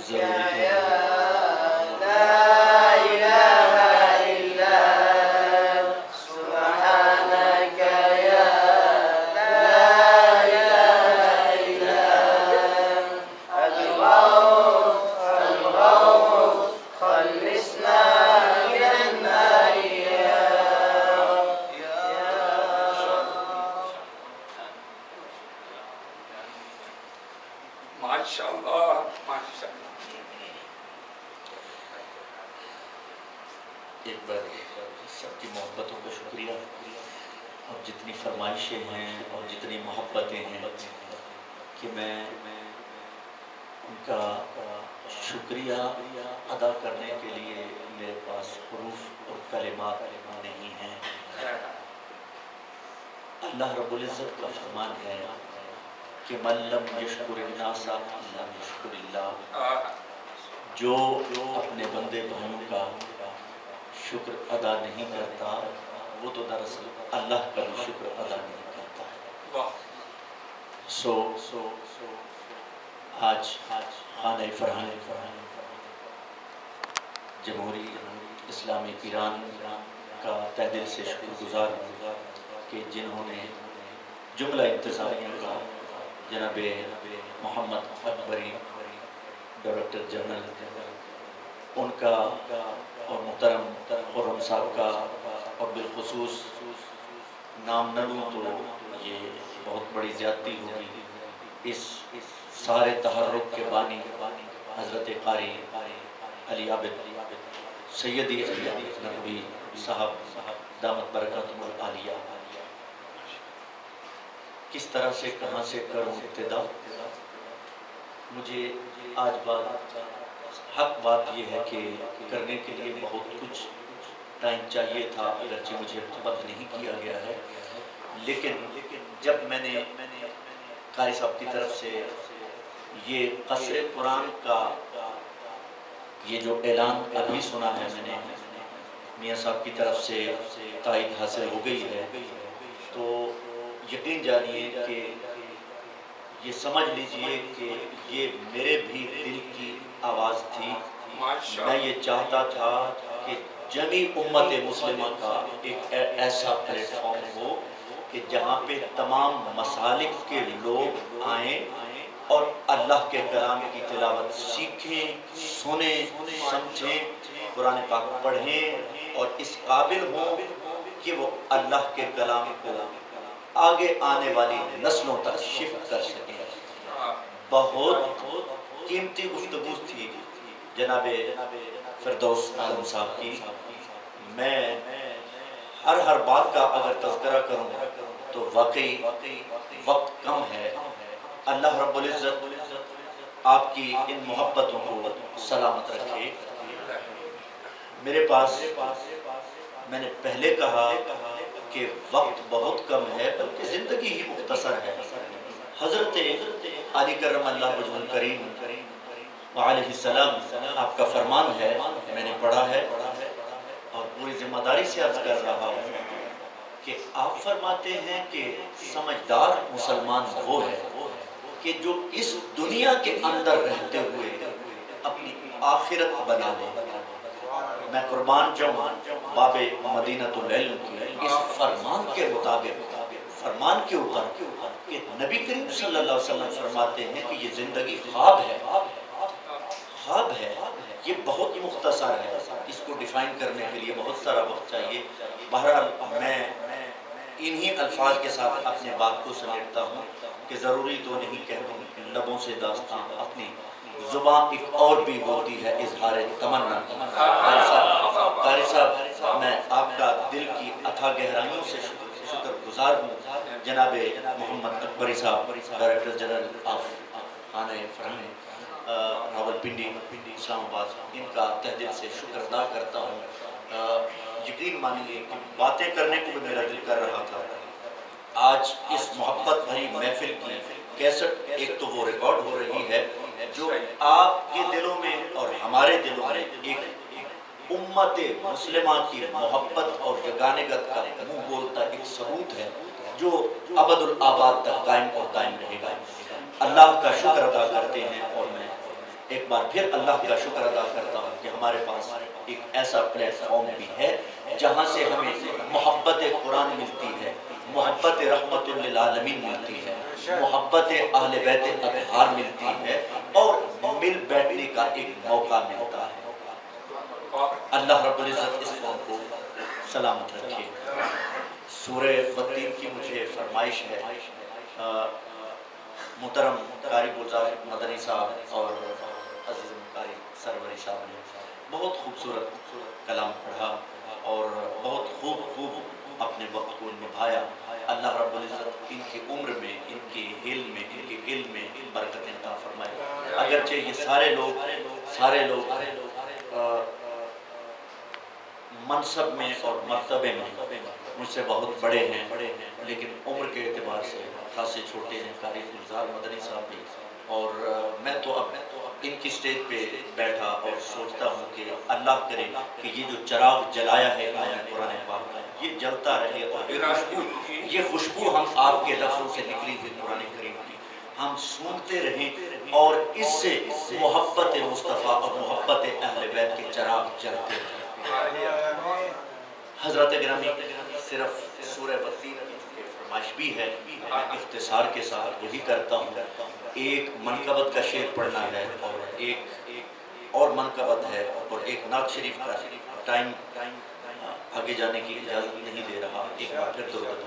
ضروری ہے۔ ایک بار سب کی محبتوں کا شکریہ، اور جتنی فرمائشیں ہیں اور جتنی محبتیں ہیں کہ میں ان کا شکریہ ادا کرنے کے لیے میرے پاس حروف اور کلمات نہیں ہیں۔ اللہ رب العزت کا فرمان ہے کہ من لم یشکر الناس لم یشکر اللہ، جو اپنے بندے بھائیوں کا شکر ادا نہیں کرتا وہ تو دراصل اللہ کا بھی شکر ادا نہیں کرتا ہے۔ آج خانہ فرحان جمہوریہ اسلامی ایران کا تہ دل سے شکر گزار ہوں کہ جنہوں نے جملہ انتظامیہ کا جناب محمد اکبری ڈائریکٹر جنرل ان کا اور محترم خرم صاحب کا، اور بالخصوص نام نہ لوں تو یہ بہت بڑی زیادتی ہوگی، اس سارے تحرک کے بانی حضرت قاری علی عابد سیدی علی عابد نقوی صاحب دامت برکاتہم العالیہ، کس طرح سے کہاں سے کروں ابتدا؟ مجھے آج حق بات یہ ہے کہ کرنے کے لیے بہت کچھ ٹائم چاہیے تھا، اگرچہ مجھے بند نہیں کیا گیا ہے، لیکن جب میں نے قاری صاحب کی طرف سے یہ قصر قرآن کا یہ جو اعلان ابھی سنا ہے، میں نے میاں صاحب کی طرف سے تائید حاصل ہو گئی ہے، تو یقین جانیے کہ یہ سمجھ لیجئے کہ یہ میرے بھی دل کی آواز تھی۔ میں یہ چاہتا تھا کہ جمی امت مسلمہ کا ایک ایسا پلیٹ فارم ہو کہ جہاں پہ تمام مسالک کے لوگ آئیں اور اللہ کے کلام کی تلاوت سیکھیں، سنیں، سمجھیں، قرآن پاک پڑھیں اور اس قابل ہوں کہ وہ اللہ کے کلام کو آگے آنے والی نسلوں تک شفٹ کر سکیں۔ بہت قیمتی گفتگو تھی جناب فردوس عالم صاحب کی۔ میں ہر بات کا اگر تذکرہ کروں تو واقعی وقت کم ہے۔ اللہ رب العزت آپ کی ان محبتوں کو سلامت رکھے۔ میرے پاس میں نے پہلے کہا کہ وقت بہت کم ہے بلکہ زندگی ہی مختصر ہے۔ حضرت علی کرم اللہ وجہ الکریم علیہ السلام آپ کا فرمان ہے، میں نے پڑھا ہے اور پوری ذمہ داری سے عرض کر رہا ہوں کہ آپ فرماتے ہیں کہ سمجھدار مسلمان وہ ہے کہ جو اس دنیا کے اندر رہتے ہوئے اپنی آخرت بنا لے۔ میں قربان جاؤں باب مدینۃ العلم کی اس فرمان کے مطابق، فرمان کے اوپر کہ نبی کریم صلی اللہ علیہ وسلم فرماتے ہیں کہ یہ زندگی خواب ہے، خواب ہے، یہ بہت مختصر ہے، اس کو ڈیفائن کرنے کے لیے بہت سارا وقت چاہیے۔ بہرحال میں انہی الفاظ کے ساتھ اپنے بات کو سمیٹتا ہوں کہ ضروری تو نہیں کہتا ہوں لبوں سے داستان، اپنی زبان ایک اور بھی ہوتی ہے اظہار تمنا۔ قاری صاحب میں آپ کا دل کی اتھا گہرائیوں سے شکر گزار ہوں۔ جناب محمد اکبری صاحب ڈائریکٹر جنرل آف خانہ فرحان راولپنڈی اسلام آباد، ان کا تہ دل سے شکر ادا کرتا ہوں۔ یقین مانیے کہ باتیں کرنے کو بھی میرا دل کر رہا تھا۔ آج اس محبت بھری محفل کی کیسٹ ایک تو وہ ریکارڈ ہو رہی ہے جو آپ کے دلوں میں اور ہمارے دلوں میں ایک امت مسلمہ کی محبت اور یگانگت کا منہ بولتا ایک ثبوت ہے جو ابد الآباد تک قائم اور قائم رہے گا۔ اللہ کا شکر ادا کرتے ہیں اور میں ایک بار پھر اللہ کا شکر ادا کرتا ہوں کہ ہمارے پاس ایک ایسا پلیٹ فارم بھی ہے جہاں سے ہمیں محبت قرآن ملتی ہے، محبت رحمت للعالمین ملتی ہے، محبت اہل بیت اطہار ملتی ہے، اور مل بیٹھنے کا ایک موقع ملتا ہے۔ اللہ رب العزت اس قوم کو سلامت رکھے۔ سورہ والتین کی مجھے فرمائش ہے، محترم قاری گلزار مدنی صاحب اور عزیز قاری سروری صاحب نے بہت خوبصورت کلام پڑھا اور بہت خوب اپنے وقت کو نبھایا۔ اللہ رب العزت ان کی عمر میں، ان کے علم میں، ان کے علم میں برکتیں عطا فرمائے۔ اگرچہ یہ سارے لوگ منصب میں اور مرتبے میں مجھ سے بہت بڑے ہیں، لیکن عمر کے اعتبار سے خاصے چھوٹے ہیں، قاری گلزار مدنی صاحب بھی۔ اور میں تو اب ان کی سٹیج پہ بیٹھا اور سوچتا ہوں کہ اللہ کرے کہ یہ جو چراغ جلایا ہے انہوں نے قرآن پاک کا، یہ جلتا رہے، اور یہ خوشبو ہم آپ کے لفظوں سے نکلی ہوئی قرآن کریم کی ہم سونگتے رہیں، اور اس سے محبت مصطفیٰ اور محبت اہل بیت کے چراغ جلتے رہیں۔ حضرت گرامی، صرف سورہ والتین کی فرمائش بھی ہے، میں اختصار کے ساتھ وہی کرتا ہوں۔ ایک منقبت کا شعر پڑھنا ہے، اور ایک اور منقبت ہے، اور ایک نعت شریف کا ٹائم آگے جانے کی اجازت نہیں دے رہا۔ ایک بار پھر درود